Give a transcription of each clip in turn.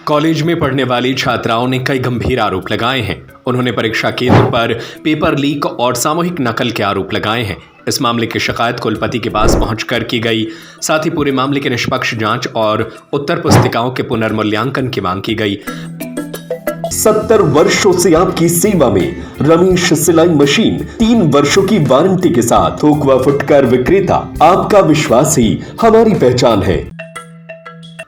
College में पढ़ने वाली छात्राओं ने कई गंभीर आरोप लगाए हैं। उन्होंने परीक्षा केंद्र पर पेपर लीक और सामूहिक नकल के आरोप लगाए हैं। इस मामले की शिकायत कुलपति के पास पहुंचकर की गई। साथ ही पूरे मामले की निष्पक्ष जांच और उत्तर पुस्तिकाओं के पुनर्मूल्यांकन की मांग की गई। 70 वर्षों से आपकी सेवा में रमेश सिलाई मशीन 3 वर्षों की वारंटी के साथ थोक व फुटकर विक्रेता। आपका विश्वास ही हमारी पहचान है।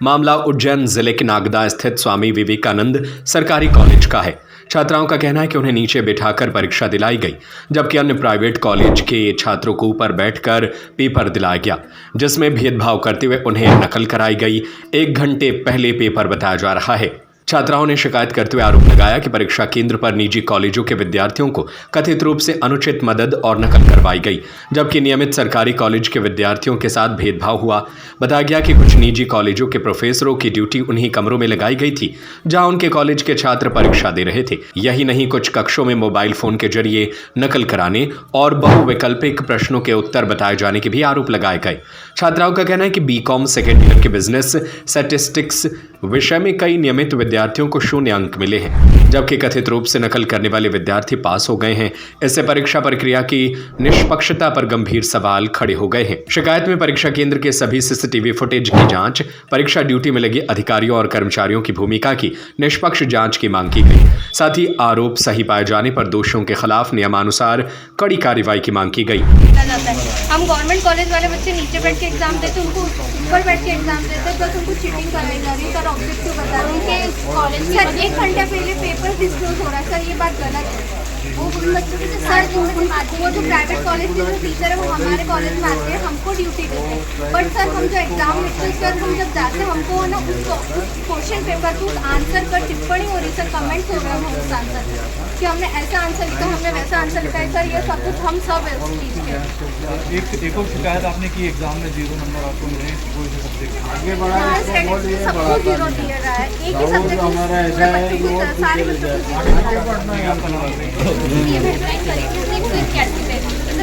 मामला उज्जैन जिले के नागदा स्थित स्वामी विवेकानंद सरकारी कॉलेज का है। छात्राओं का कहना है कि उन्हें नीचे बिठाकर परीक्षा दिलाई गई, जबकि अन्य प्राइवेट कॉलेज के छात्रों को ऊपर बैठकर पेपर दिलाया गया, जिसमें भेदभाव करते हुए उन्हें नकल कराई गई। 1 घंटे पहले पेपर बताया जा रहा है। छात्राओं ने शिकायत करते हुए आरोप लगाया कि परीक्षा केंद्र पर निजी कॉलेजों के विद्यार्थियों को कथित रूप से अनुचित मदद और नकल करवाई गई, जबकि नियमित सरकारी कॉलेज के विद्यार्थियों के साथ भेदभाव हुआ। बताया गया कि कुछ निजी कॉलेजों के प्रोफेसरों की ड्यूटी उन्हीं कमरों में लगाई गई थी जहां उनके कॉलेज के छात्र परीक्षा दे रहे थे। यही नहीं, कुछ कक्षों में मोबाइल फोन के जरिए नकल कराने और बहुवैकल्पिक प्रश्नों के उत्तर बताए जाने के भी आरोप लगाए गए। छात्राओं का कहना है कि बीकॉम सेकेंड ईयर के बिजनेस स्टैटिस्टिक्स विषय में कई नियमित विद्यार्थियों को 0 अंक मिले हैं, जबकि कथित रूप से नकल करने वाले विद्यार्थी पास हो गए हैं। इससे परीक्षा प्रक्रिया की निष्पक्षता पर गंभीर सवाल खड़े हो गए हैं। शिकायत में परीक्षा केंद्र के सभी सीसीटीवी फुटेज की जांच, परीक्षा ड्यूटी में लगे अधिकारियों और कर्मचारियों की भूमिका की निष्पक्ष जांच की मांग की गई। साथ ही आरोप सही पाए जाने पर दोषियों के खिलाफ नियमानुसार कड़ी कार्रवाई की मांग की गई। हम गवर्नमेंट कॉलेज वाले बच्चे नीचे बैठ के एग्जाम देते, उनको ऊपर बैठ के एग्जाम देते, बस उनको चीटिंग कराई जा रही है। सर ऑब्जेक्टिव बता रहे हैं कि कॉलेज सर 1 घंटे पहले पेपर डिस्क्लोज हो रहा है। सर ये बात गलत है। वो बच्चों के सर वो जो प्राइवेट कॉलेज के जो टीचर है वो हमारे कॉलेज में आते हैं, हमको ड्यूटी देते हैं। बट सर हम जो एग्जाम लिखते हैं, सर हम जब जाते हैं हमको ना उस क्वेश्चन पेपर को आंसर पर टिप्पणी हो रही, सर कमेंट्स हो रहे हैं उस आंसर कि हमने ऐसा आंसर लिखा, हमने वैसा आंसर लिखा है। सर ये सब कुछ हम सब है उस चीज़ के। एक और शिकायत आपने की एग्जाम में 0 नंबर आपको मिले कोई से सब्जेक्ट सबको 0 दिया रहा है। एक ही सब्जेक्ट सारे बच्चों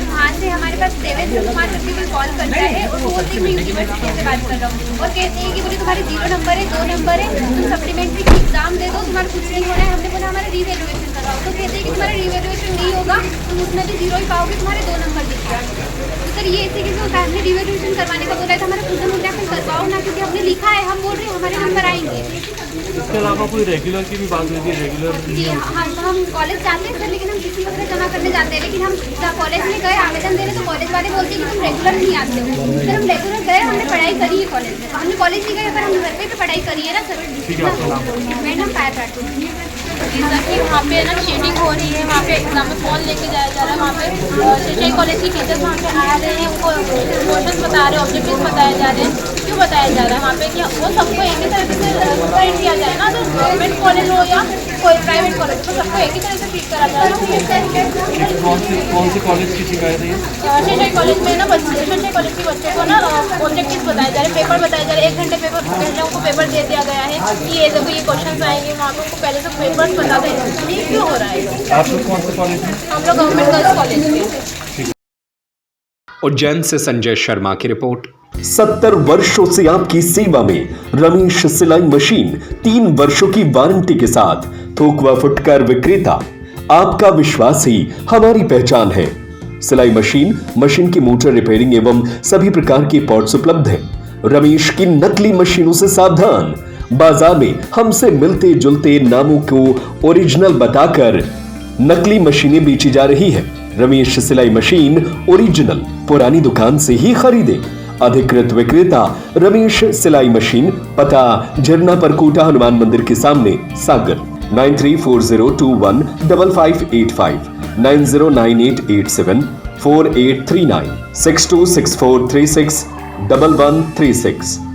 वहाँ से हमारे पास देवेंद्र कुमार व्यक्ति को कॉल करता है और बोलते हैं यूनिवर्सिटी से बात कर रहा हूँ और कहते हैं कि बोले तुम्हारे 0 नंबर है, 2 नंबर है, तुम सप्लीमेंट्री की एग्जाम दे दो, तुम्हारा कुछ नहीं हो रहा है। हमने बोला हमारा रीवैल्यूएशन कराओ, तो कहते हैं कि तुम्हारा रीवैल्यूएशन नहीं होगा, तुम उसमें भी 0 ही पाओगे, तुम्हारे 2 नंबर दिखेगा। तो सर ये ऐसे कैसे होता है? हमने रीवैल्यूएशन करवाने का बोला था, हमारा खुद मूल्यांकन करवाओ ना, क्योंकि हमने लिखा है, हम बोल रहे हैं हमारे नंबर आएंगे। इसके अलावा कोई रेगुलर की भी बात हुई थी? रेगुलर हम कॉलेज जाते हैं सर, लेकिन हम किसी वगैरह जमा करने जाते हैं, लेकिन हम कॉलेज में गए आवेदन देने तो कॉलेज वाले बोलते हैं कि तुम रेगुलर नहीं आते हो। सर हम रेगुलर गए, हमने पढ़ाई करी है कॉलेज में, हमने कॉलेज नहीं गए पर हम घर पे पढ़ाई करी है ना सर। मैडम पायर कि वहाँ पे ना चीटिंग हो रही है, वहाँ पे एग्जाम में फ़ोन लेके जाया जा रहा है, वहाँ पे सिटी कॉलेज की टीचर्स वहाँ पे आ रहे हैं, उनको क्वेश्चन बता रहे हैं, ऑब्जेक्टिव बताए जा रहे हैं। क्यों बताया जा रहा है वहाँ पे? कि वो सबको एक ही तरीके से ट्रीट किया जाए ना, तो गवर्नमेंट कॉलेज हो या कोई प्राइवेट कॉलेज, तो सबको एक ही तरह से ट्रीट करा जा रहा है। कौन से कॉलेज की शिकायत है? सिटी कॉलेज में ना सिटी कॉलेज के बच्चों को ना ऑब्जेक्टिव बताए जा रहे हैं, पेपर बताए जा रहे हैं। 1 घंटे उनको पेपर दे दिया गया है कि ये देखो ये क्वेश्चन आएंगे, वहाँ पे उनको पहले से पेपर बता दें। ये क्यों हो रहा है? आप लोग कौन से कॉलेज में? हम लोग गवर्नमेंट गर्ल्स कॉलेज में। उज्जैन से संजय शर्मा की रिपोर्ट। 70 वर्षों से आपकी सेवा में रमेश सिलाई मशीन 3 वर्षों की वारंटी के साथ थोक व फुटकर विक्रेता। आपका विश्वास ही हमारी पहचान है। सिलाई मशीन की मोटर रिपेयरिंग एवं सभी प्रकार की पार्ट्स उपलब्ध है। रमेश की नकली मशीनों से सावधान। बाजार में हमसे मिलते जुलते नामों को ओरिजिनल बताकर नकली मशीनें बेची जा रही है। रमेश सिलाई मशीन ओरिजिनल पुरानी दुकान से ही खरीदे। अधिकृत विक्रेता रमेश सिलाई मशीन, पता झरना परकोटा हनुमान मंदिर के सामने सागर। 9340215585 909887 4839 626436 1136।